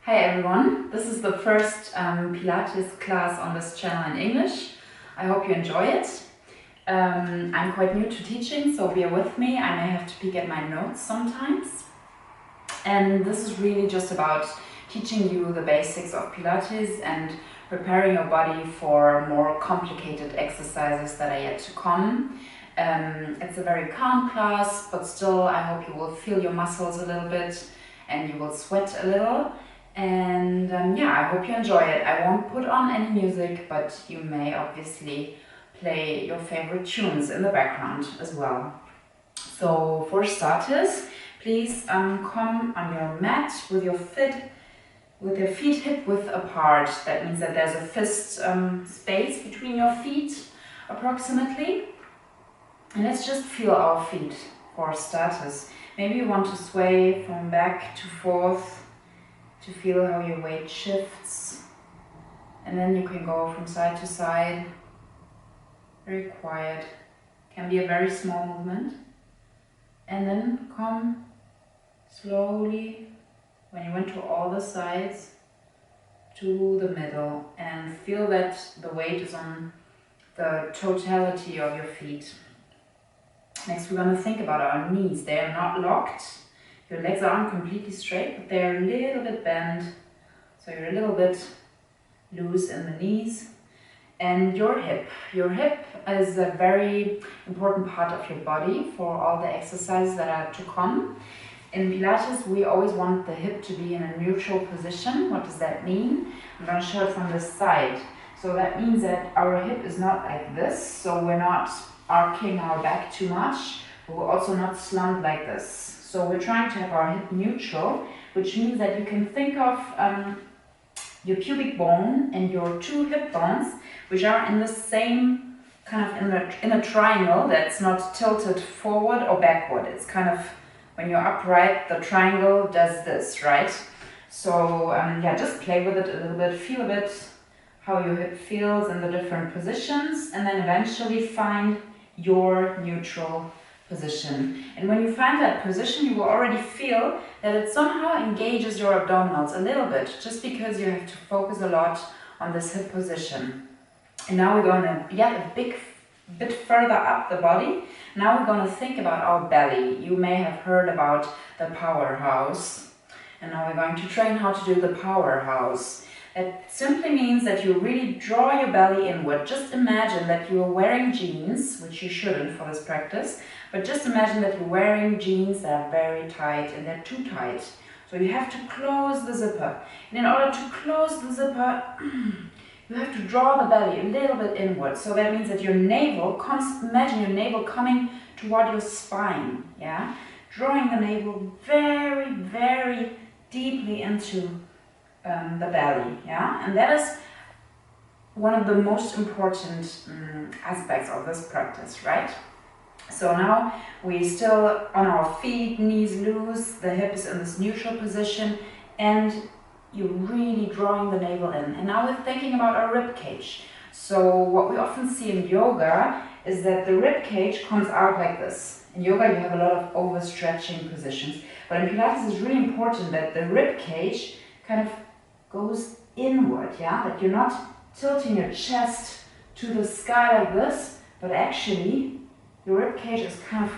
Hi everyone, this is the first Pilates class on this channel in English. I hope you enjoy it. I'm quite new to teaching, so bear with me. I may have to peek at my notes sometimes. And this is really just about teaching you the basics of Pilates and preparing your body for more complicated exercises that are yet to come. It's a very calm class, but still I hope you will feel your muscles a little bit and you will sweat a little. And yeah, I hope you enjoy it. I won't put on any music, but you may obviously play your favorite tunes in the background as well. So for starters, please come on your mat with your feet hip width apart. That means that there's a fist space between your feet approximately. And let's just feel our feet for starters. Maybe you want to sway from back to forth to feel how your weight shifts, and then you can go from side to side, very quiet, can be a very small movement, and then come slowly, when you went to all the sides, to the middle, and feel that the weight is on the totality of your feet. Next we're going to think about our knees. They are not locked. Your legs aren't completely straight, but they're a little bit bent, so you're a little bit loose in the knees. And your hip. Your hip is a very important part of your body for all the exercises that are to come. In Pilates, we always want the hip to be in a neutral position. What does that mean? I'm going to show it from this side. So that means that our hip is not like this, so we're not arcing our back too much, but we're also not slumped like this. So we're trying to have our hip neutral, which means that you can think of your pubic bone and your two hip bones, which are in the same kind of in a triangle that's not tilted forward or backward. It's kind of, when you're upright, the triangle does this, right? So yeah, just play with it a little bit, feel a bit how your hip feels in the different positions, and then eventually find your neutral position. And when you find that position, you will already feel that it somehow engages your abdominals a little bit, just because you have to focus a lot on this hip position. And now we're going to get a bit further up the body. Now we're going to think about our belly. You may have heard about the powerhouse. And now we're going to train how to do the powerhouse. It simply means that you really draw your belly inward. Just imagine that you are wearing jeans, which you shouldn't for this practice, but just imagine that you're wearing jeans that are very tight and they're too tight. So you have to close the zipper. And in order to close the zipper, you have to draw the belly a little bit inward. So that means that your navel comes, imagine your navel coming toward your spine, yeah? Drawing the navel very, very deeply into the belly, yeah? And that is one of the most important aspects of this practice, right? So now we're still on our feet, knees loose, the hip is in this neutral position, and you're really drawing the navel in. And now we're thinking about our rib cage. So what we often see in yoga is that the rib cage comes out like this. In yoga you have a lot of overstretching positions, but in Pilates it's really important that the rib cage kind of goes inward, yeah? That you're not tilting your chest to the sky like this, but actually your rib cage is kind of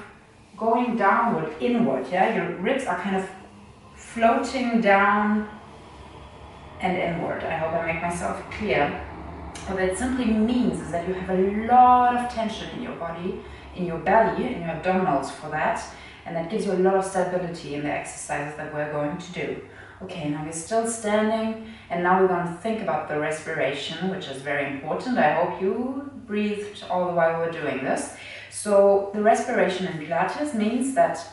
going downward, inward, yeah? Your ribs are kind of floating down and inward. I hope I make myself clear. What that simply means is that you have a lot of tension in your body, in your belly, in your abdominals for that, and that gives you a lot of stability in the exercises that we're going to do. Okay, now we're still standing, and now we're going to think about the respiration, which is very important. I hope you breathed all the while we're doing this. So the respiration in Pilates means that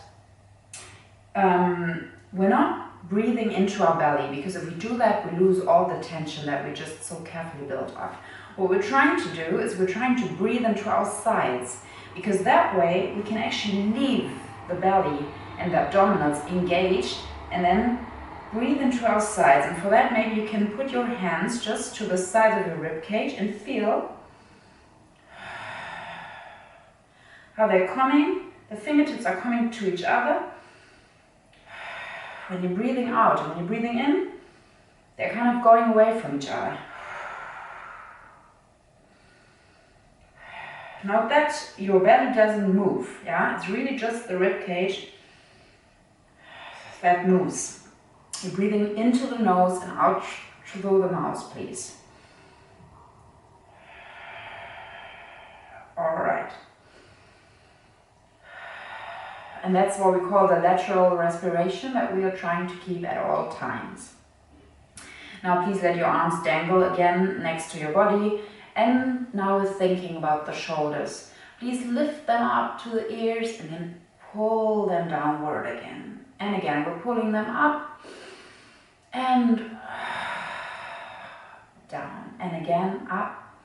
we're not breathing into our belly, because if we do that, we lose all the tension that we just so carefully built up. What we're trying to do is we're trying to breathe into our sides, because that way we can actually leave the belly and the abdominals engaged, and then breathe into our sides. And for that, maybe you can put your hands just to the side of your rib cage and feel how they're coming. The fingertips are coming to each other when you're breathing out, and when you're breathing in, they're kind of going away from each other. Note that your belly doesn't move, yeah? It's really just the rib cage that moves. You're breathing into the nose and out through the mouth, please. All right. And that's what we call the lateral respiration that we are trying to keep at all times. Now please let your arms dangle again next to your body. And now we're thinking about the shoulders. Please lift them up to the ears and then pull them downward again. And again, we're pulling them up and down. And again, up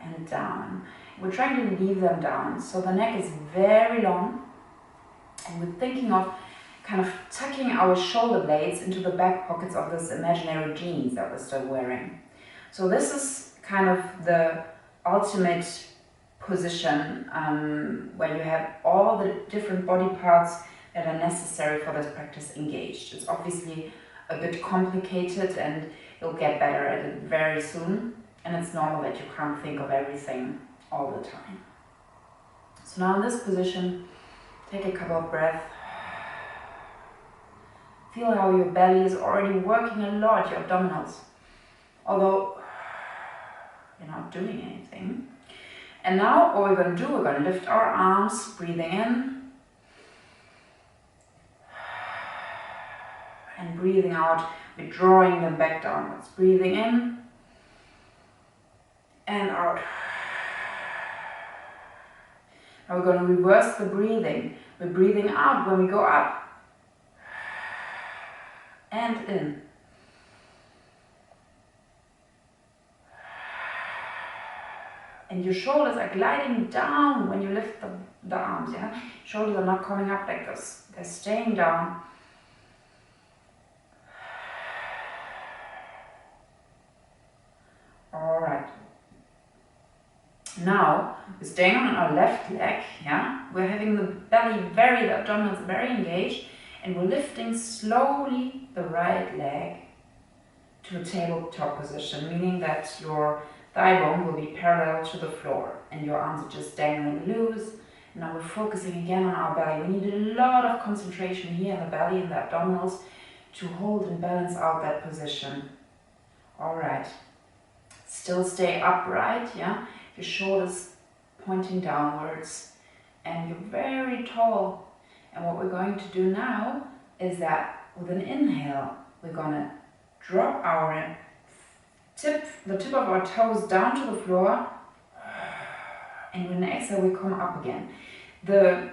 and down. We're trying to leave them down. So the neck is very long. And we're thinking of kind of tucking our shoulder blades into the back pockets of this imaginary jeans that we're still wearing. So this is kind of the ultimate position where you have all the different body parts that are necessary for this practice engaged. It's obviously a bit complicated and you'll get better at it very soon. And it's normal that you can't think of everything all the time. So now in this position, take a couple of breaths. Feel how your belly is already working a lot, your abdominals, although you're not doing anything. And now what we're going to do, we're going to lift our arms, breathing in and breathing out. We're drawing them back downwards. Breathing in and out. Now we're going to reverse the breathing. We're breathing out when we go up. And in. And your shoulders are gliding down when you lift the arms, yeah? Shoulders are not coming up like this. They're staying down. All right. Now, we're staying on our left leg, yeah? We're having the belly the abdominals very engaged. And we're lifting slowly the right leg to a tabletop position, meaning that your thigh bone will be parallel to the floor and your arms are just dangling loose. And now we're focusing again on our belly. We need a lot of concentration here in the belly and the abdominals to hold and balance out that position. All right. Still stay upright, yeah? Your shoulders pointing downwards and you're very tall. And what we're going to do now is that with an inhale, we're going to drop the tip of our toes down to the floor. And with an exhale, we come up again. The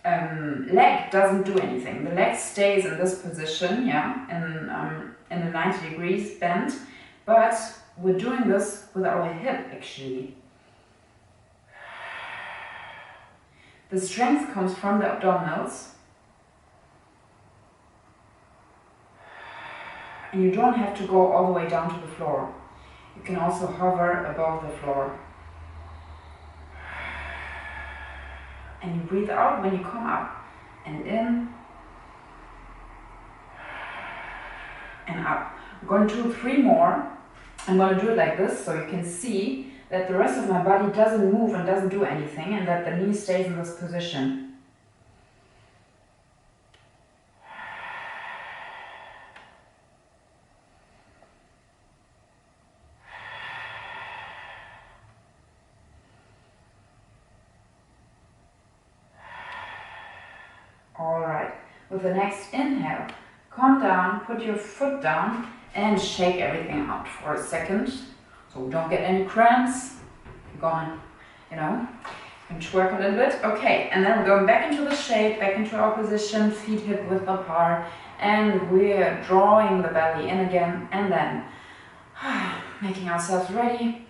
leg doesn't do anything. The leg stays in this position, yeah, in the 90 degrees bend. But we're doing this with our hip, actually. The strength comes from the abdominals. And you don't have to go all the way down to the floor. You can also hover above the floor. And you breathe out when you come up. And in. And up. I'm going to do 3 more. I'm going to do it like this so you can see that the rest of my body doesn't move and doesn't do anything and that the knee stays in this position. Alright, with the next inhale, come down, put your foot down and shake everything out for a second. So don't get any cramps. You're gonna, twerk a little bit. Okay, and then we're going back into the shape, back into our position, feet hip width apart. And we're drawing the belly in again and then making ourselves ready.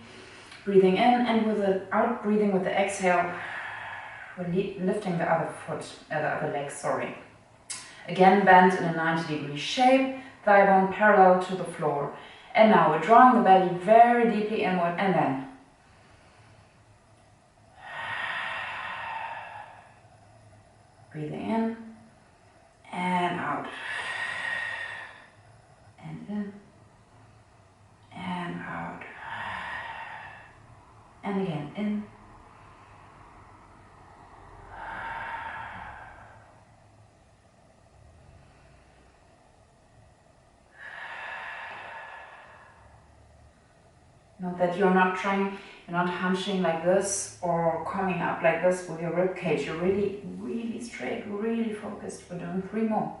Breathing in and with the out breathing with the exhale, we're lifting the other foot, the other leg, sorry. Again, bend in a 90-degree shape, thigh bone parallel to the floor. And now we're drawing the belly very deeply inward and then breathing in and out. Note that you're not hunching like this or coming up like this with your rib cage. You're really, really straight, really focused. We're doing 3 more.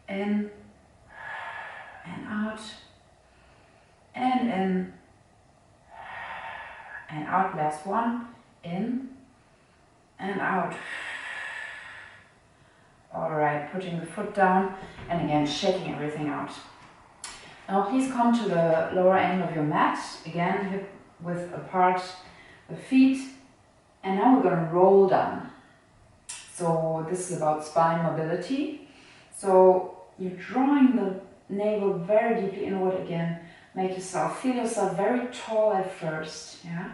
In and out, and in and out. Last one. In and out. Alright, putting the foot down and again shaking everything out. Now please come to the lower end of your mat, again hip width apart, the feet, and now we're going to roll down. So this is about spine mobility. So you're drawing the navel very deeply inward again. Feel yourself very tall at first, yeah?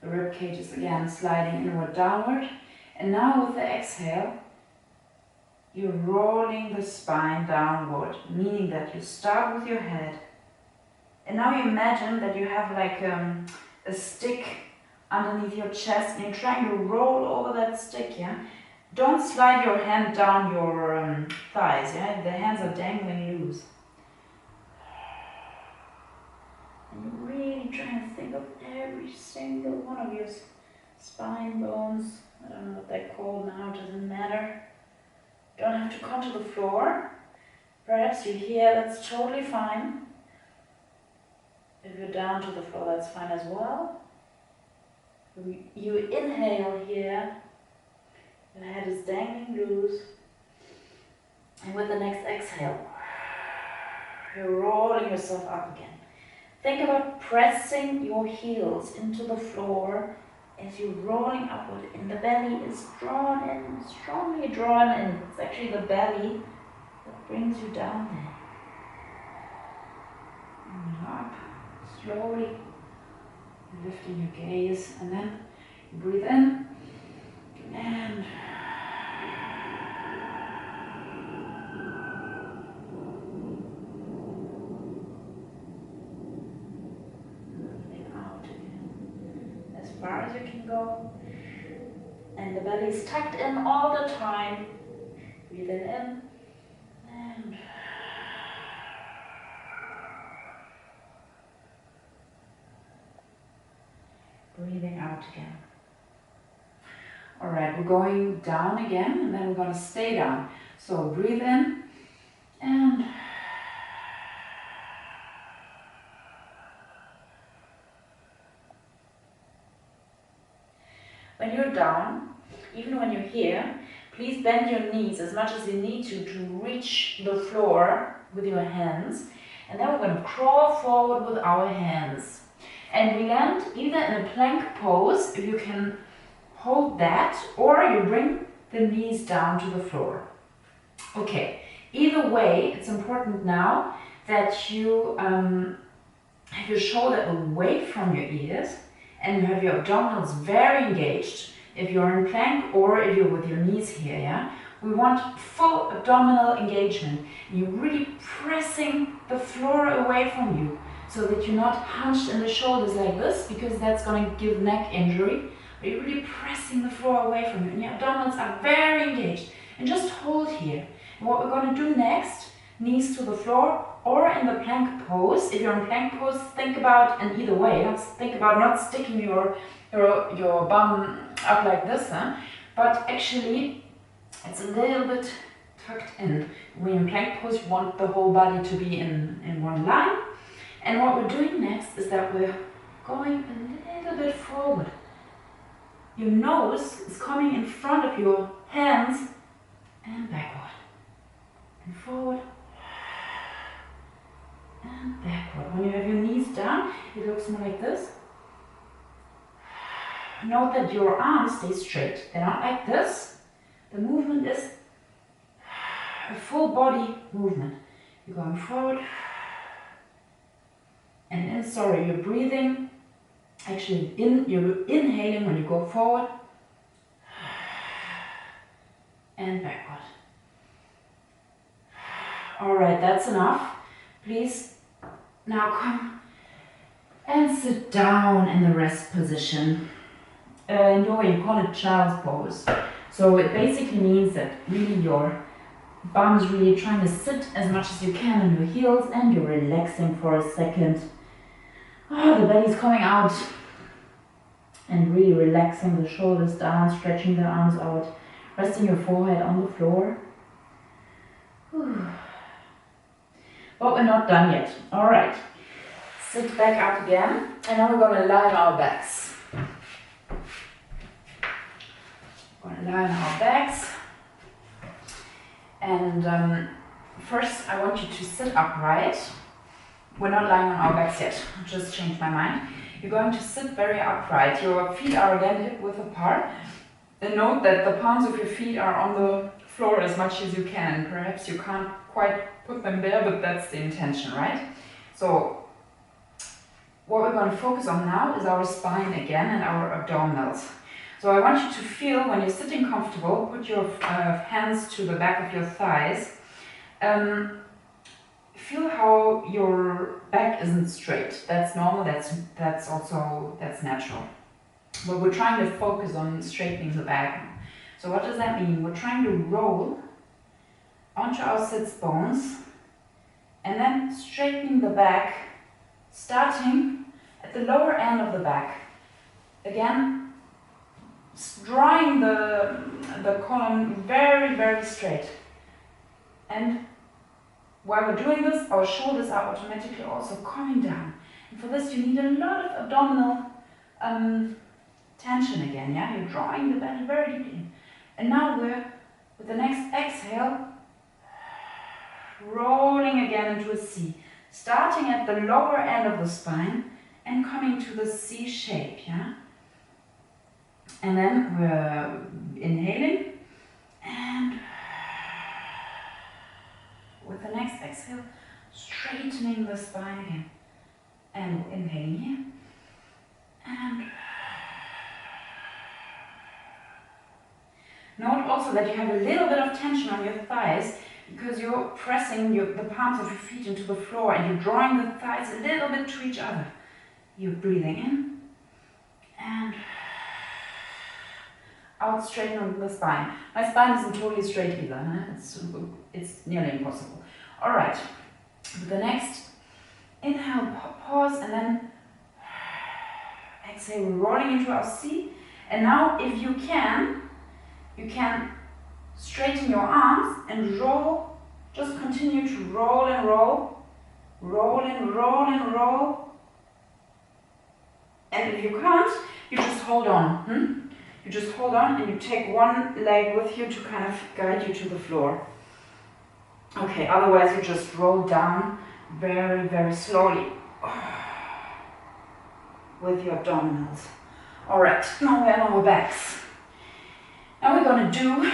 The rib cage is again sliding inward, downward. And now with the exhale, you're rolling the spine downward, meaning that you start with your head. And now you imagine that you have like a stick underneath your chest and you're trying to roll over that stick, yeah? Don't slide your hand down your thighs, yeah? The hands are dangling loose. And you're really trying to think of every single one of your spine bones. I don't know what they're called now, doesn't matter. Don't have to come to the floor. Perhaps you're here, that's totally fine. If you're down to the floor, that's fine as well. You inhale here, your head is dangling loose. And with the next exhale, you're rolling yourself up again. Think about pressing your heels into the floor as you're rolling upward, and the belly is drawn in, strongly drawn in. It's actually the belly that brings you down there. And up, slowly lifting your gaze, and then you breathe in and far as you can go, and the belly is tucked in all the time. Breathe in and breathing out again. Alright, we're going down again and then we're going to stay down. So breathe in and when you're down, even when you're here, please bend your knees as much as you need to reach the floor with your hands. And then we're going to crawl forward with our hands. And we land either in a plank pose, if you can hold that, or you bring the knees down to the floor. Okay, either way, it's important now that you have your shoulder away from your ears, and you have your abdominals very engaged if you're in plank or if you're with your knees here, yeah? We want full abdominal engagement. You're really pressing the floor away from you so that you're not hunched in the shoulders like this, because that's going to give neck injury. But you're really pressing the floor away from you and your abdominals are very engaged. And just hold here. And what we're going to do next, knees to the floor, or in the plank pose. If you're in plank pose, think about, and either way, think about not sticking your bum up like this, huh? But actually it's a little bit tucked in. When in plank pose, you want the whole body to be in one line. And what we're doing next is that we're going a little bit forward. Your nose is coming in front of your hands and backward. And forward and backward. When you have your knees down, it looks more like this. Note that your arms stay straight. They're not like this. The movement is a full body movement. You're going forward and in. You're breathing. Actually, you're inhaling when you go forward and backward. Alright, that's enough. Please now come and sit down in the rest position. In your way, you call it child's pose. So it basically means that really your bum's really trying to sit as much as you can on your heels and you're relaxing for a second. Oh, the belly's coming out. And really relaxing the shoulders down, stretching the arms out, resting your forehead on the floor. Whew. But we're not done yet. Alright. Sit back up again, and now we're going to lie on our backs. We're going to lie on our backs. And first I want you to sit upright. We're not lying on our backs yet. I just changed my mind. You're going to sit very upright. Your feet are again hip width apart. And note that the palms of your feet are on the floor as much as you can. Perhaps you can't quite put them there, but that's the intention, right? So what we're going to focus on now is our spine again and our abdominals. So I want you to feel, when you're sitting comfortable, put your hands to the back of your thighs. Feel how your back isn't straight. That's normal, that's natural. But we're trying to focus on straightening the back. So what does that mean? We're trying to roll onto our sits bones and then straightening the back, starting at the lower end of the back. Again, drawing the column very, very straight. And while we're doing this, our shoulders are automatically also coming down. And for this, you need a lot of abdominal tension again, yeah? You're drawing the belly very deeply in. And now we're, with the next exhale, rolling again into a C. Starting at the lower end of the spine and coming to the C shape, yeah? And then we're inhaling and with the next exhale, straightening the spine again. And inhaling here. And note also that you have a little bit of tension on your thighs because you're pressing the palms of your feet into the floor and you're drawing the thighs a little bit to each other. You're breathing in and out, straightening the spine. My spine isn't totally straight either. Huh? It's nearly impossible. All right. With the next inhale, pause, and then exhale, rolling into our C. And now, if you can straighten your arms and roll. Just continue to roll and roll. Roll and roll and roll. And if you can't, you just hold on. You just hold on and you take one leg with you to kind of guide you to the floor. Okay, otherwise you just roll down very, very slowly with your abdominals. Alright, now we're on our backs. Now we're going to do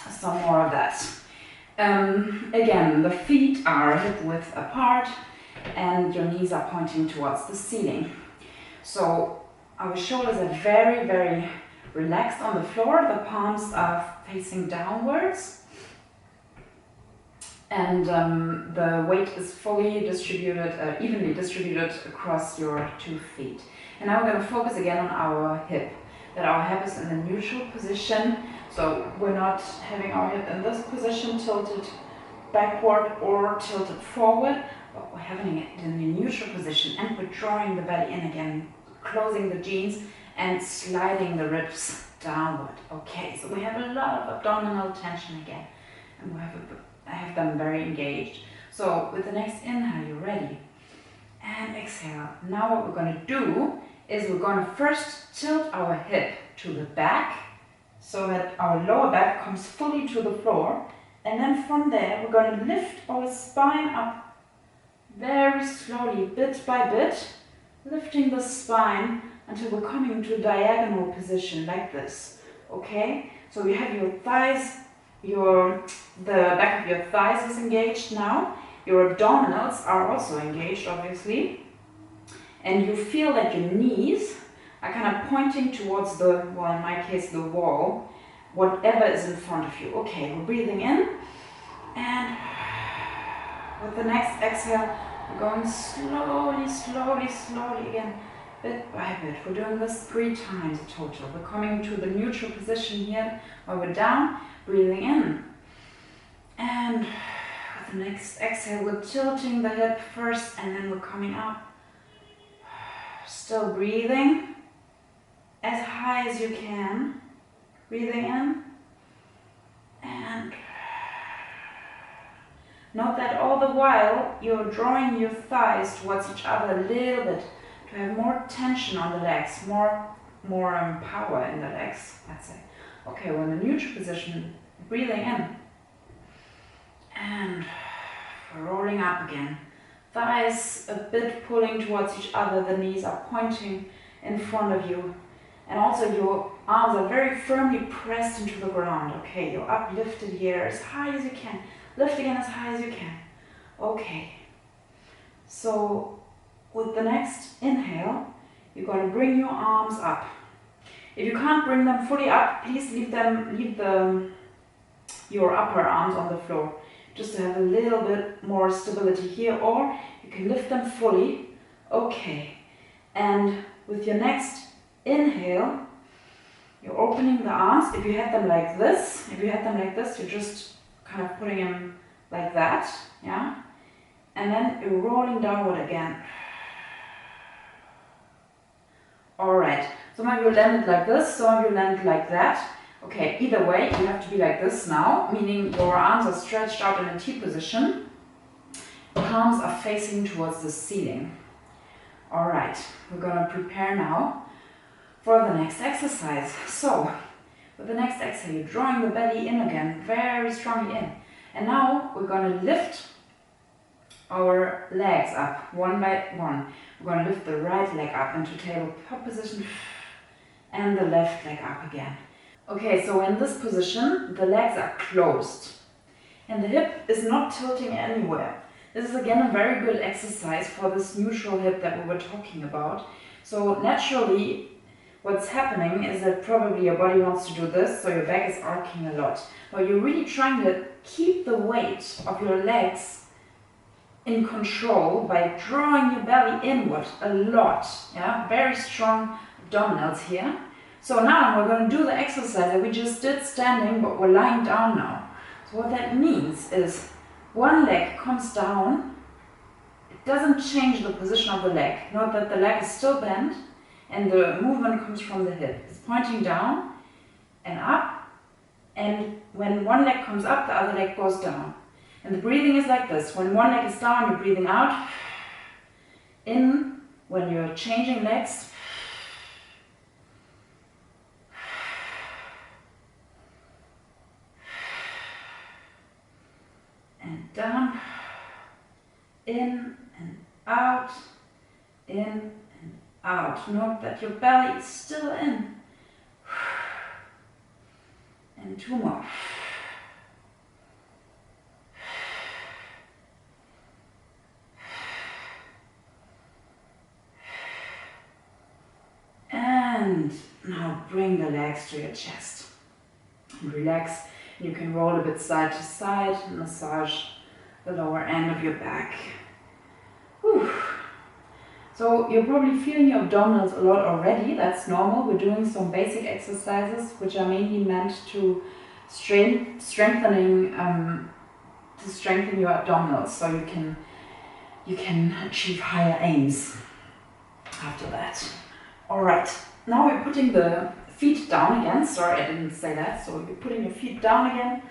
some more of that. Again, the feet are hip width apart and your knees are pointing towards the ceiling. So our shoulders are very, very relaxed on the floor. The palms are facing downwards. And the weight is fully distributed, evenly distributed across your 2 feet. And now we're going to focus again on our hip. That our hip is in the neutral position. So we're not having our hip in this position tilted backward or tilted forward, but we're having it in the neutral position and we're drawing the belly in again, closing the jeans and sliding the ribs downward. Okay, so we have a lot of abdominal tension again, and I have them very engaged. So with the next inhale, you're ready, and exhale. Now what we're going to do is we're going to first tilt our hip to the back so that our lower back comes fully to the floor, and then from there we're going to lift our spine up very slowly, bit by bit, lifting the spine until we're coming to a diagonal position like this. Okay, so you have your thighs, the back of your thighs is engaged now. Your abdominals are also engaged, obviously, and you feel that your knees are kind of pointing towards the, well, in my case, the wall, whatever is in front of you. Okay, we're breathing in, and with the next exhale, we're going slowly, slowly, slowly again, bit by bit. We're doing this 3 times total. We're coming to the neutral position here, while we're down, breathing in. And with the next exhale, we're tilting the hip first, and then we're coming up, Still breathing as high as you can. Breathing in and note that all the while you're drawing your thighs towards each other a little bit to have more tension on the legs, more power in the legs, let's say. Okay, we're in a neutral position, breathing in and rolling up again. Thighs a bit pulling towards each other, the knees are pointing in front of you, and also your arms are very firmly pressed into the ground. Okay, you're uplifted here as high as you can. Lift again as high as you can. Okay, so with the next inhale, you're going to bring your arms up. If you can't bring them fully up, please leave your upper arms on the floor, just to have a little bit more stability here, or you can lift them fully. Okay, and with your next inhale, you're opening the arms. If you had them like this, you're just kind of putting them like that, yeah? And then you're rolling downward again. Alright, some of you land it like this, some of you land it like that. Okay, either way, you have to be like this now, meaning your arms are stretched out in a T position. Palms are facing towards the ceiling. Alright, we're gonna prepare now for the next exercise. So, with the next exhale, you're drawing the belly in again, very strongly in. And now we're gonna lift our legs up one by one. We're going to lift the right leg up into tabletop position and the left leg up again. Okay, so in this position, the legs are closed and the hip is not tilting anywhere. This is again a very good exercise for this neutral hip that we were talking about. So naturally, what's happening is that probably your body wants to do this, so your back is arcing a lot. But you're really trying to keep the weight of your legs in control by drawing your belly inward a lot. Yeah, very strong abdominals here. So now we're going to do the exercise that we just did standing, but we're lying down now. So what that means is one leg comes down. It doesn't change the position of the leg. Note that the leg is still bent and the movement comes from the hip. It's pointing down and up, and when one leg comes up, the other leg goes down. And the breathing is like this. When one leg is down, you're breathing out. In when you're changing legs. And down. In and out. In and out. Note that your belly is still in. And two more. And now bring the legs to your chest and relax. You can roll a bit side to side and massage the lower end of your back. Whew. So you're probably feeling your abdominals a lot already. That's normal. We're doing some basic exercises which are mainly meant to strengthen your abdominals, so you can achieve higher aims after that. Alright, now we're putting the feet down again. Sorry, I didn't say that. So you're putting your feet down again.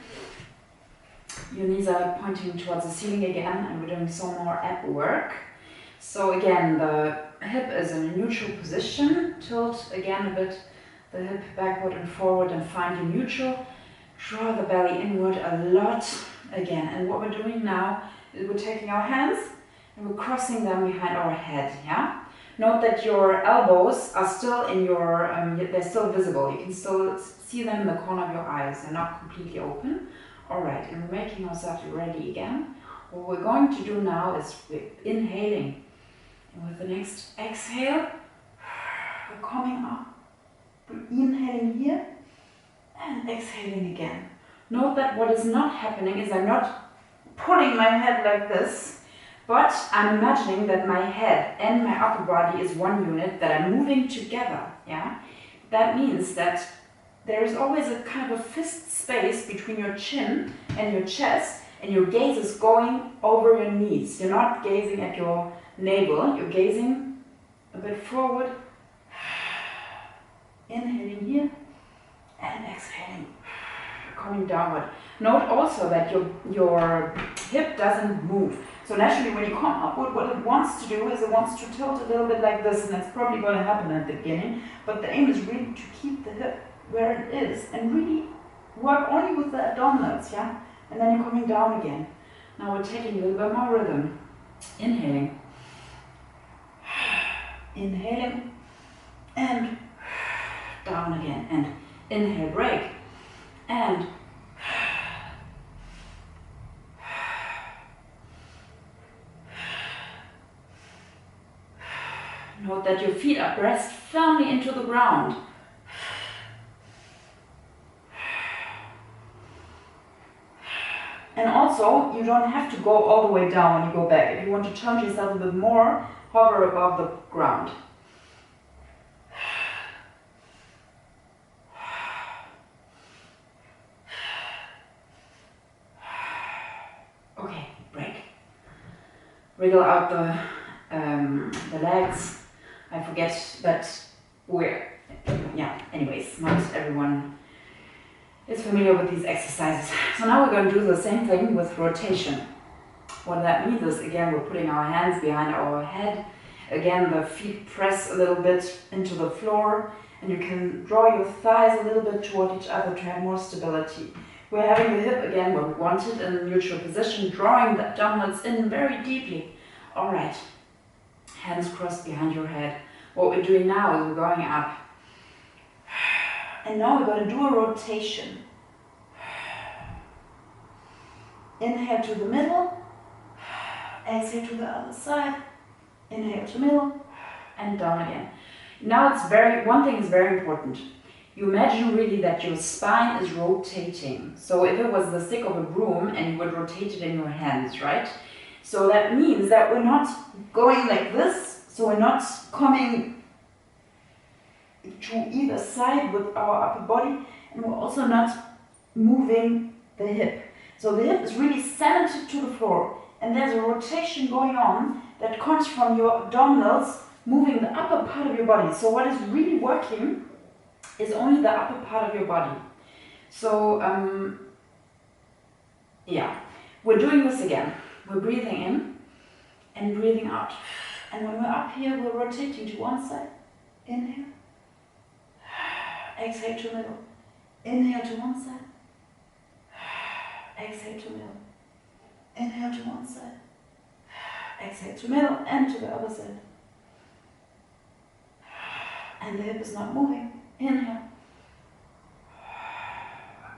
Your knees are pointing towards the ceiling again, and we're doing some more ab work. So again, the hip is in a neutral position. Tilt again a bit the hip backward and forward and find your neutral. Draw the belly inward a lot again. And what we're doing now is we're taking our hands and we're crossing them behind our head, yeah? Note that your elbows are still in your, they're still visible. You can still see them in the corner of your eyes. They're not completely open. Alright, and we're making ourselves ready again. What we're going to do now is we're inhaling. And with the next exhale, we're coming up. We're inhaling here and exhaling again. Note that what is not happening is I'm not pulling my head like this, but I'm imagining that my head and my upper body is one unit that are moving together, yeah? That means that there is always a kind of a fist space between your chin and your chest, and your gaze is going over your knees. You're not gazing at your navel, you're gazing a bit forward, inhaling here, and exhaling, coming downward. Note also that your hip doesn't move. So naturally when you come upward, what it wants to do is it wants to tilt a little bit like this, and that's probably going to happen at the beginning, but the aim is really to keep the hip where it is and really work only with the abdominals, yeah? And then you're coming down again. Now we're taking a little bit more rhythm. Inhaling. Inhaling and down again, and inhale, break, and note that your feet are pressed firmly into the ground. And also, you don't have to go all the way down when you go back. If you want to challenge yourself a bit more, hover above the ground. Okay, break. Wriggle out the legs. I forget that anyways, not everyone is familiar with these exercises. So now we're going to do the same thing with rotation. What that means is, again, we're putting our hands behind our head. Again, the feet press a little bit into the floor, and you can draw your thighs a little bit toward each other to have more stability. We're having the hip again where we want it in a neutral position, drawing the abdominals in very deeply. All right, hands crossed behind your head. What we're doing now is we're going up. And now we're going to do a rotation. Inhale to the middle, exhale to the other side, inhale to middle, and down again. Now one thing is very important. You imagine really that your spine is rotating. So if it was the stick of a broom and you would rotate it in your hands, right? So that means that we're not going like this, so we're not coming to either side with our upper body, and we're also not moving the hip. So the hip is really cemented to the floor, and there's a rotation going on that comes from your abdominals moving the upper part of your body. So what is really working is only the upper part of your body. So we're doing this again. We're breathing in and breathing out. And when we're up here, we're rotating to one side. Inhale. Exhale to middle. Inhale to one side. Exhale to middle. Inhale to one side. Exhale to middle and to the other side. And the hip is not moving. Inhale.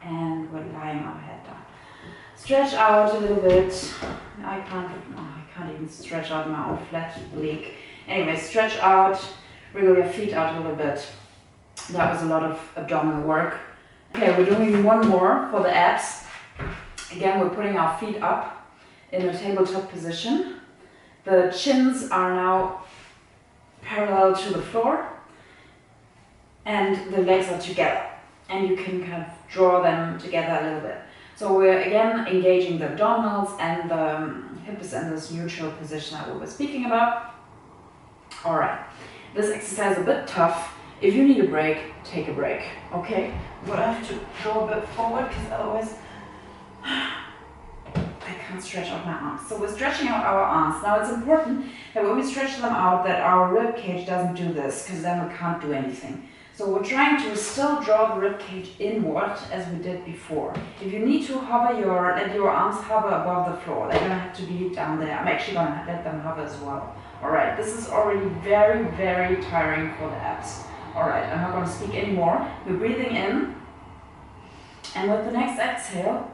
And we're lying our head down. Stretch out a little bit. I can't even stretch out my own flat leg. Anyway, stretch out, wriggle your feet out a little bit. That was a lot of abdominal work. Okay, we're doing one more for the abs. Again, we're putting our feet up in a tabletop position. The chins are now parallel to the floor, and the legs are together. And you can kind of draw them together a little bit. So we're again engaging the abdominals, and the hip is in this neutral position that we were speaking about. All right, this exercise is a bit tough. If you need a break, take a break, okay? But I have to draw a bit forward because otherwise I can't stretch out my arms. So we're stretching out our arms. Now it's important that when we stretch them out that our rib cage doesn't do this, because then we can't do anything. So we're trying to still draw the rib cage inward as we did before. If you need to hover let your arms hover above the floor. They're gonna have to be down there. I'm actually gonna let them hover as well. All right, this is already very, very tiring for the abs. All right, I'm not gonna speak anymore. We're breathing in, and with the next exhale,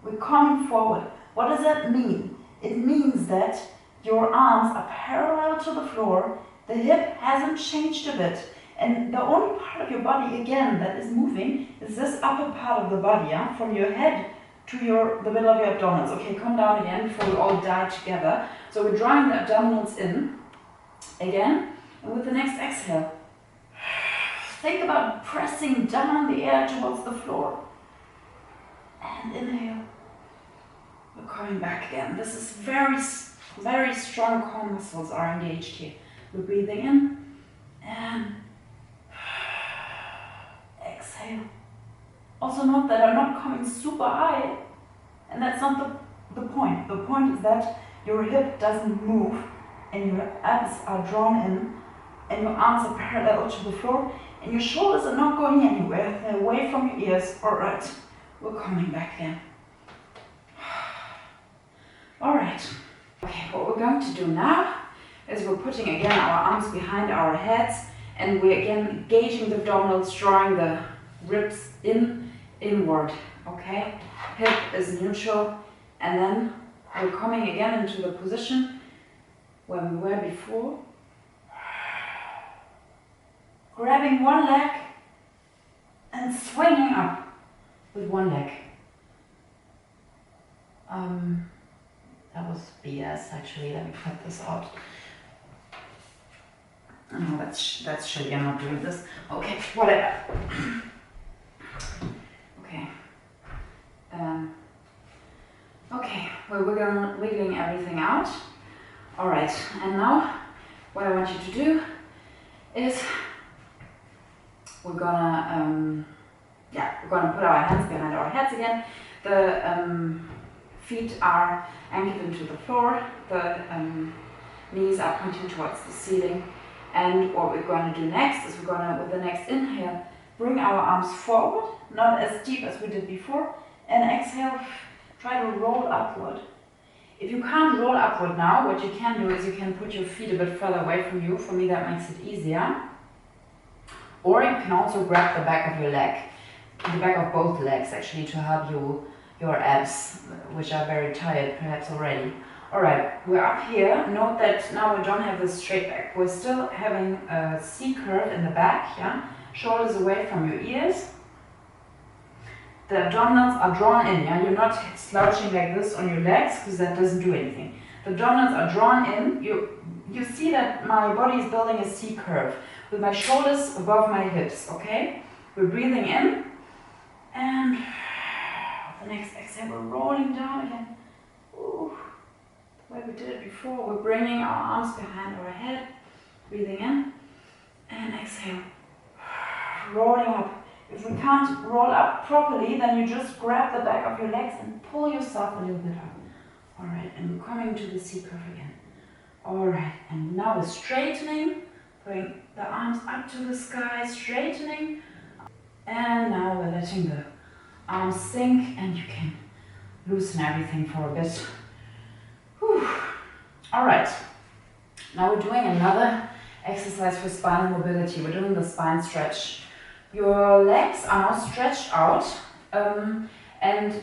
we're coming forward. What does that mean? It means that your arms are parallel to the floor. The hip hasn't changed a bit, and the only part of your body again that is moving is this upper part of the body, yeah? From your head to the middle of your abdominals. Okay, come down again before we all die together. So we're drawing the abdominals in again, and with the next exhale, think about pressing down the air towards the floor. And inhale. We're coming back again. This is very Very strong core muscles are engaged here. We're breathing in and exhale. Also note that I'm not coming super high, and that's not the point. The point is that your hip doesn't move and your abs are drawn in and your arms are parallel to the floor and your shoulders are not going anywhere. They're away from your ears. Alright, we're coming back again. Alright. Okay, what we're going to do now is we're putting again our arms behind our heads and we're again engaging the abdominals, drawing the ribs inward. Okay, hip is neutral, and then we're coming again into the position where we were before. Grabbing one leg and swinging up with one leg. That was BS actually. Let me cut this out. No, that's shitty. I'm not doing this. Okay, whatever. Okay. Okay, we're wiggling everything out. Alright, and now what I want you to do is we're gonna put our hands behind our heads again. The feet are anchored into the floor, the knees are pointing towards the ceiling, and what we're going to do next is we're going to, with the next inhale, bring our arms forward, not as deep as we did before, and exhale, try to roll upward. If you can't roll upward now, what you can do is you can put your feet a bit further away from you. For me that makes it easier. Or you can also grab the back of your leg, the back of both legs actually, to help your abs, which are very tired perhaps already. Alright, we're up here. Note that now we don't have this straight back. We're still having a C curve in the back, yeah? Shoulders away from your ears. The abdominals are drawn in, yeah? You're not slouching like this on your legs because that doesn't do anything. The abdominals are drawn in. You see that my body is building a C curve with my shoulders above my hips, okay? We're breathing in, and the next exhale, we're rolling down again. Ooh. The way we did it before, we're bringing our arms behind our head, breathing in, and exhale, rolling up. If we can't roll up properly, then you just grab the back of your legs and pull yourself a little bit up. Alright, and we're coming to the C curve again. Alright, and now we're straightening, bring the arms up to the sky, straightening, and now we're letting the arms sink, and you can loosen everything for a bit. Whew. Alright, now we're doing another exercise for spinal mobility. We're doing the spine stretch. Your legs are now stretched out, and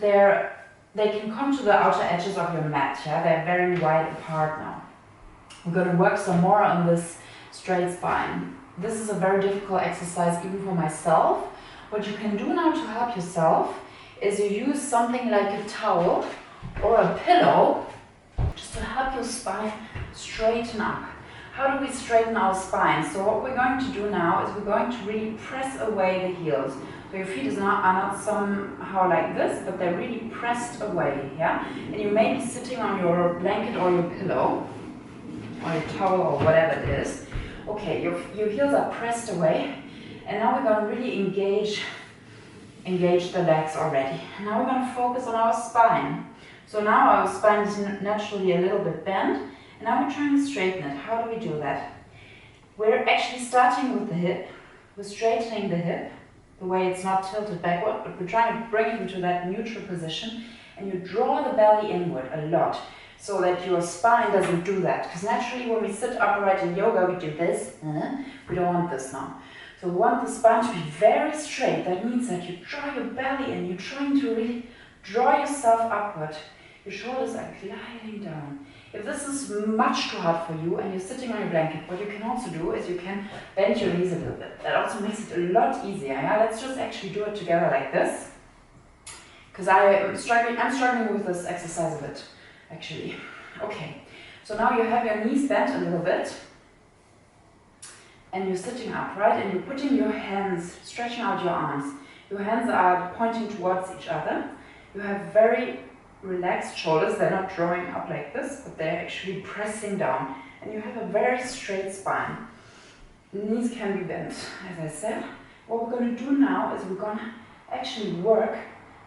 they can come to the outer edges of your mat. Yeah, they're very wide apart now. We're going to work some more on this straight spine. This is a very difficult exercise even for myself. What you can do now to help yourself is you use something like a towel or a pillow just to help your spine straighten up. How do we straighten our spine? So what we're going to do now is we're going to really press away the heels. So your feet are not somehow like this, but they're really pressed away, yeah? And you may be sitting on your blanket or your pillow, or your towel or whatever it is. Okay, your heels are pressed away, and now we're going to really engage the legs already. Now we're going to focus on our spine. So now our spine is naturally a little bit bent, and now we're trying to straighten it. How do we do that? We're actually starting with the hip. We're straightening the hip, the way it's not tilted backward, but we're trying to bring it into that neutral position, and you draw the belly inward a lot so that your spine doesn't do that. Because naturally when we sit upright in yoga, we do this. We don't want this now. So we want the spine to be very straight. That means that you draw your belly in. You're trying to really draw yourself upward. Your shoulders are gliding down. If this is much too hard for you and you're sitting on your blanket, what you can also do is you can bend your knees a little bit. That also makes it a lot easier. Yeah? Let's just actually do it together like this. Because I'm struggling with this exercise a bit, actually. Okay, so now you have your knees bent a little bit. And you're sitting upright and you're putting your hands, stretching out your arms. Your hands are pointing towards each other. You have very relaxed shoulders. They're not drawing up like this, but they're actually pressing down. And you have a very straight spine. Knees can be bent, as I said. What we're going to do now is we're going to actually work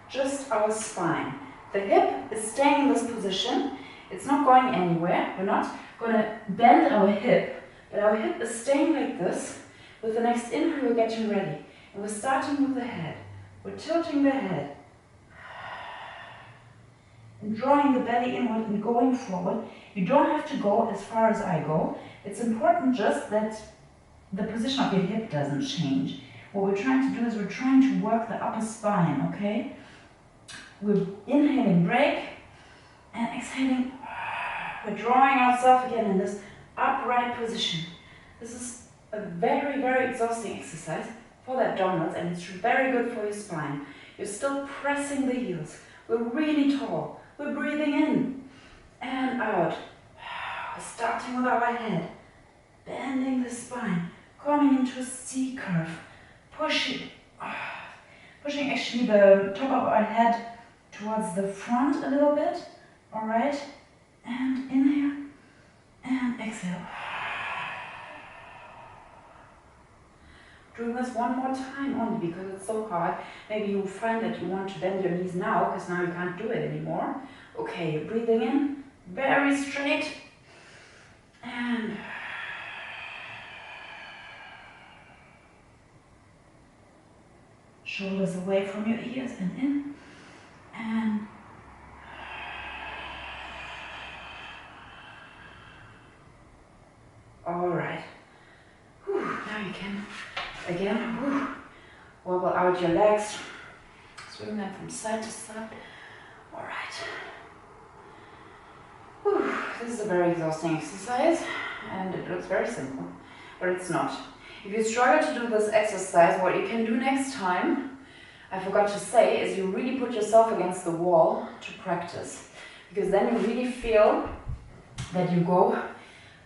just our spine. The hip is staying in this position. It's not going anywhere. We're not going to bend our hip, but our hip is staying like this. With the next inhale, we're getting ready. And we're starting with the head. We're tilting the head. And drawing the belly inward and going forward. You don't have to go as far as I go. It's important just that the position of your hip doesn't change. What we're trying to do is we're trying to work the upper spine, okay? We're inhaling, break, and exhaling. We're drawing ourselves again in this upright position. This is a very, very exhausting exercise for the abdominals, and it's very good for your spine. You're still pressing the heels. We're really tall. We're breathing in and out. We're starting with our head, bending the spine, coming into a C curve, pushing actually the top of our head towards the front a little bit. All right, and inhale and exhale. Doing this one more time only because it's so hard. Maybe you find that you want to bend your knees now because now you can't do it anymore. Okay, you're breathing in, very straight, and shoulders away from your ears and in, and all right. Now you can again wobble out your legs, swing them from side to side. All right. This is a very exhausting exercise, and it looks very simple, but it's not. If you struggle to do this exercise, what you can do next time, I forgot to say, is you really put yourself against the wall to practice, because then you really feel that you go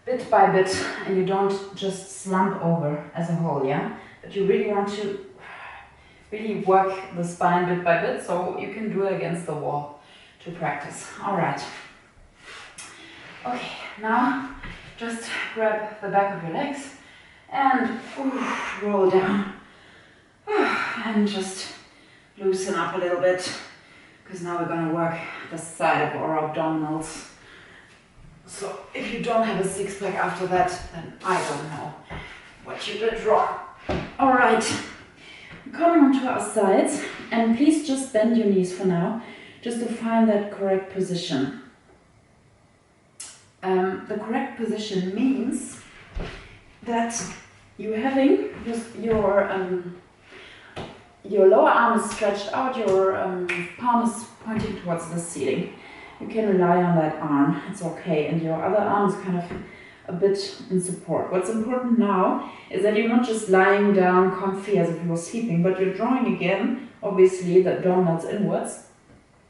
bit by bit and you don't just slump over as a whole, yeah? But you really want to really work the spine bit by bit, so you can do it against the wall to practice. All right. Okay, now just grab the back of your legs and roll down and just loosen up a little bit, because now we're going to work the side of our abdominals. So if you don't have a six-pack after that, then I don't know what you did wrong. All right, coming onto our sides, and please just bend your knees for now, just to find that correct position. The correct position means that you're having your lower arm is stretched out, your palm is pointing towards the ceiling. You can rely on that arm, it's okay, and your other arm is kind of a bit in support. What's important now is that you're not just lying down comfy as if you were sleeping, but you're drawing again, obviously, the abdominals inwards.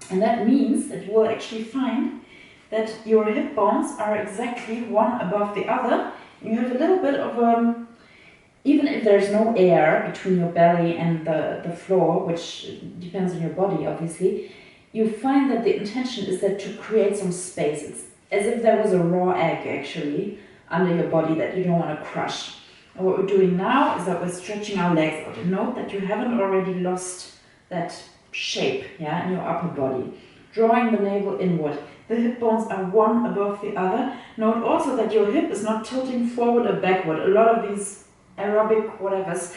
And that means that you will actually find that your hip bones are exactly one above the other. You have a little bit of even if there's no air between your belly and the floor, which depends on your body, obviously, you find that the intention is that to create some space. It's as if there was a raw egg, actually, under your body that you don't want to crush. And what we're doing now is that we're stretching our legs out. Note that you haven't already lost that shape, yeah, in your upper body. Drawing the navel inward. The hip bones are one above the other. Note also that your hip is not tilting forward or backward. A lot of these aerobic whatevers,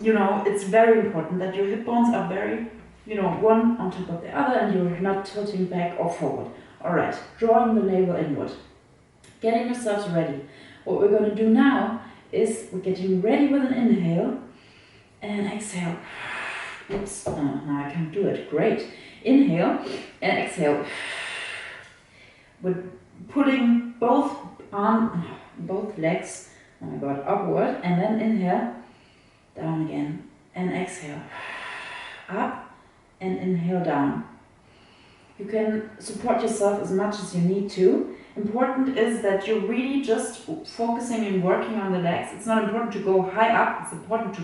you know, it's very important that your hip bones are very, you know, one on top of the other, and you're not tilting back or forward. All right, drawing the navel inward. Getting yourselves ready. What we're going to do now is we're getting ready with an inhale and exhale. Oops, oh, now I can't do it. Great. Inhale and exhale. We're pulling both legs, oh my God, upward, and then inhale, down again, and exhale. Up and inhale down. You can support yourself as much as you need to. Important is that you're really just focusing and working on the legs. It's not important to go high up, it's important to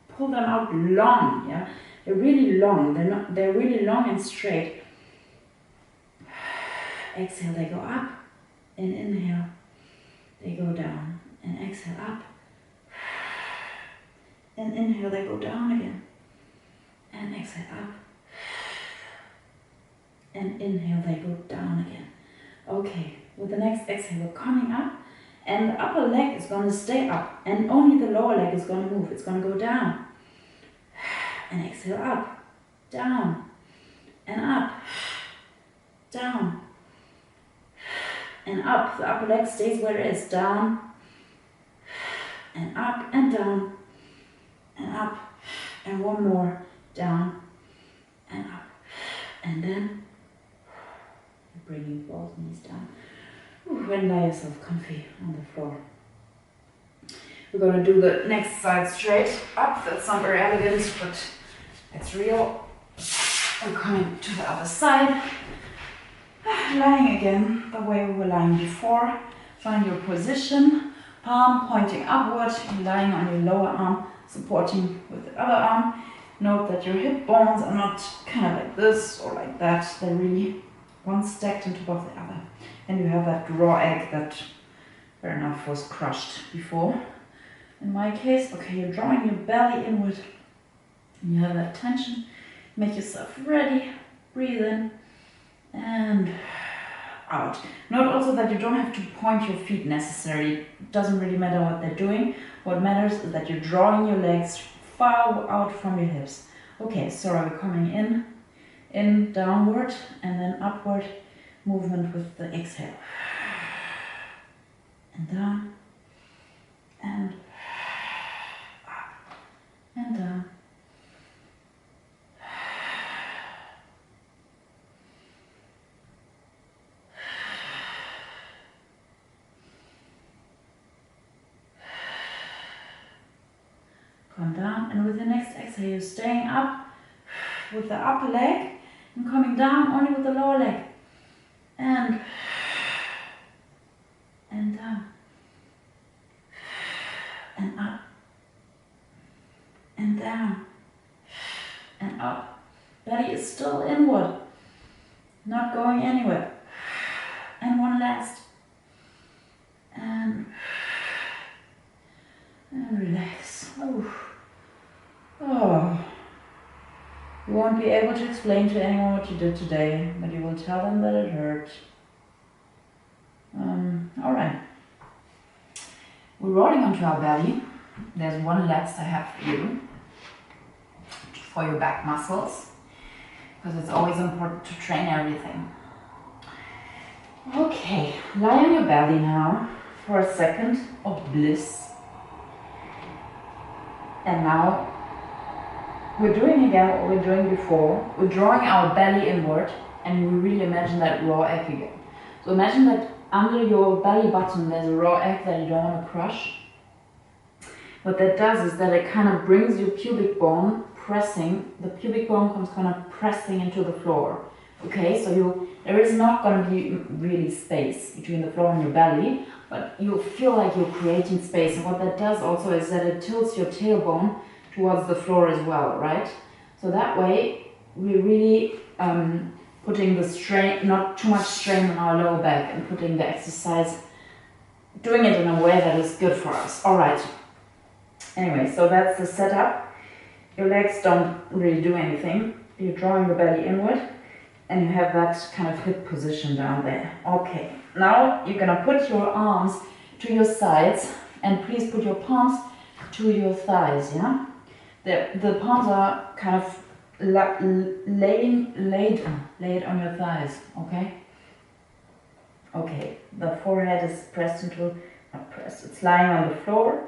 pull them out long, yeah? They're really long, they're really long and straight. exhale, they go up, and inhale, they go down, and exhale up, and inhale, they go down again, and exhale up, and inhale, they go down again. Okay, with the next exhale, we're coming up, and the upper leg is going to stay up, and only the lower leg is going to move. It's going to go down, and exhale up, down, and up, down, and up. The upper leg stays where it is, down, and up, and down, and up, and one more, down, and up, and then bringing both knees down. And lay yourself comfy on the floor. We're going to do the next side straight up. That's not very elegant, but it's real. We're coming to the other side. Lying again the way we were lying before. Find your position. Palm pointing upward. You're lying on your lower arm, supporting with the other arm. Note that your hip bones are not kind of like this or like that. They're really one stacked on top of the other. And you have that raw egg that, fair enough, was crushed before. In my case, okay, you're drawing your belly inward. And you have that tension. Make yourself ready. Breathe in and out. Note also that you don't have to point your feet necessarily. It doesn't really matter what they're doing. What matters is that you're drawing your legs far out from your hips. Okay, so we're coming in, downward, and then upward movement with the exhale. And down, and up, and down. Come down, and with the next exhale, you're staying up with the upper leg and coming down only with the lower leg. And down, and up, and down, and up. Belly is still inward, not going anywhere. And one last. And relax. Oh. You won't be able to explain to anyone what you did today, but you will tell them that it hurt. Alright. We're rolling onto our belly. There's one last I have for you, for your back muscles, because it's always important to train everything. Okay, lie on your belly now for a second of bliss. And now we're doing again what we were doing before. We're drawing our belly inward, and we really imagine that raw egg again. So imagine that under your belly button there's a raw egg that you don't want to crush. What that does is that it kind of brings your pubic bone pressing, the pubic bone comes kind of pressing into the floor. Okay, so there is not going to be really space between the floor and your belly, but you feel like you're creating space. And what that does also is that it tilts your tailbone towards the floor as well, right? So that way we're really putting the strain, not too much strain on our lower back, and putting the exercise, doing it in a way that is good for us. All right. Anyway, so that's the setup. Your legs don't really do anything. You're drawing the belly inward, and you have that kind of hip position down there. Okay, now you're gonna put your arms to your sides, and please put your palms to your thighs, yeah? The palms are kind of laid on your thighs, okay? Okay, the forehead is pressed into, not pressed, it's lying on the floor.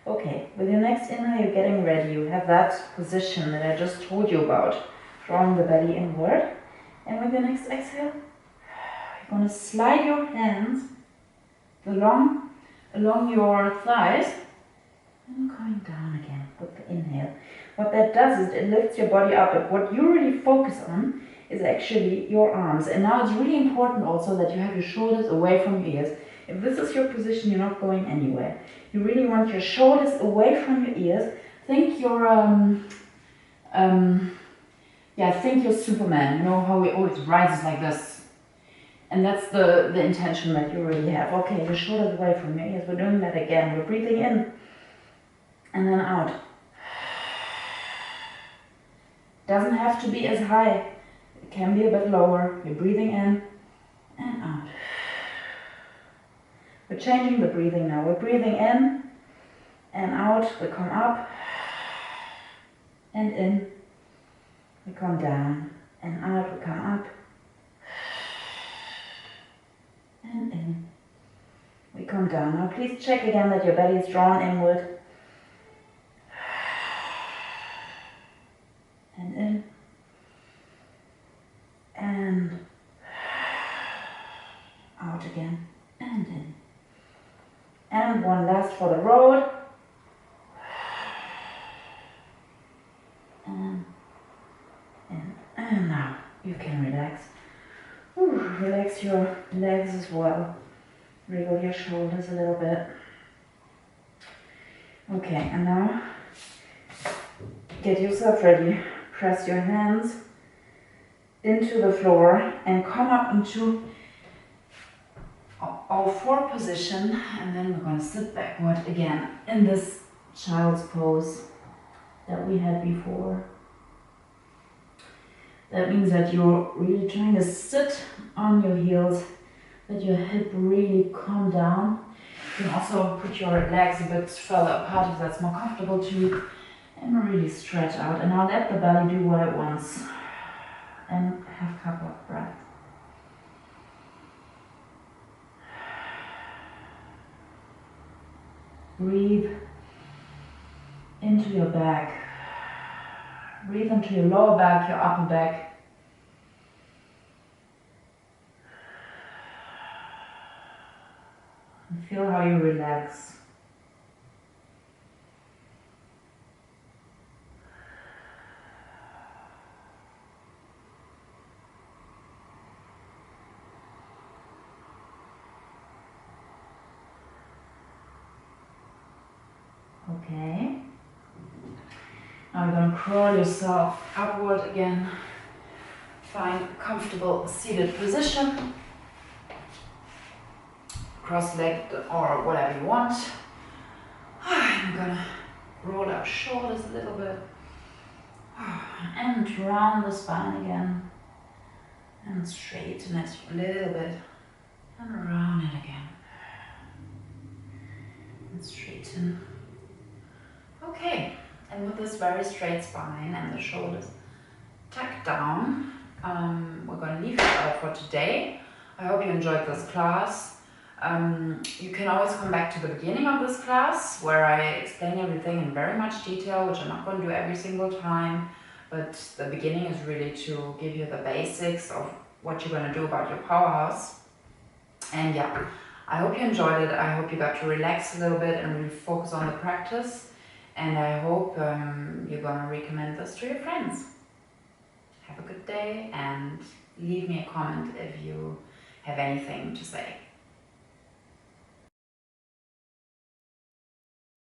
Okay, with your next inhale, you're getting ready. You have that position that I just told you about, drawing the belly inward. And with your next exhale, you're going to slide your hands along your thighs and coming down again with the inhale. What that does is it lifts your body up, but what you really focus on is actually your arms. And now it's really important also that you have your shoulders away from your ears. If this is your position, you're not going anywhere. You really want your shoulders away from your ears. Think you're think you're Superman. You know how he always rises like this. And that's the intention that you really have. Okay, your shoulders away from me. Yes, we're doing that again. We're breathing in and then out. Doesn't have to be as high. It can be a bit lower. You're breathing in and out. We're changing the breathing now. We're breathing in and out. We come up and in. We come down and out. We come up and in. We come down. Now please check again that your belly is drawn inward. And in. And out again. And in. And one last for the road. And in. And now you can relax. Ooh, relax your legs as well. Wriggle your shoulders a little bit. Okay, and now get yourself ready. Press your hands into the floor and come up into all four position, and then we're going to sit backward again in this child's pose that we had before. That means that you're really trying to sit on your heels, let your hip really come down. You can also put your legs a bit further apart if that's more comfortable to you, and really stretch out. And now let the belly do what it wants, and have a couple of breaths. Breathe into your back. Breathe into your lower back, your upper back. And feel how you relax. Okay. Now you're going to crawl yourself upward again. Find a comfortable seated position. Cross-legged or whatever you want. I'm going to roll our shoulders a little bit. And round the spine again. And straighten it a little bit. And round it again. And straighten. Okay, and with this very straight spine and the shoulders tucked down, we're going to leave it out for today. I hope you enjoyed this class. You can always come back to the beginning of this class where I explain everything in very much detail, which I'm not going to do every single time, but the beginning is really to give you the basics of what you're going to do about your powerhouse. And yeah, I hope you enjoyed it. I hope you got to relax a little bit and really focus on the practice. And I hope you're going to recommend this to your friends. Have a good day and leave me a comment if you have anything to say.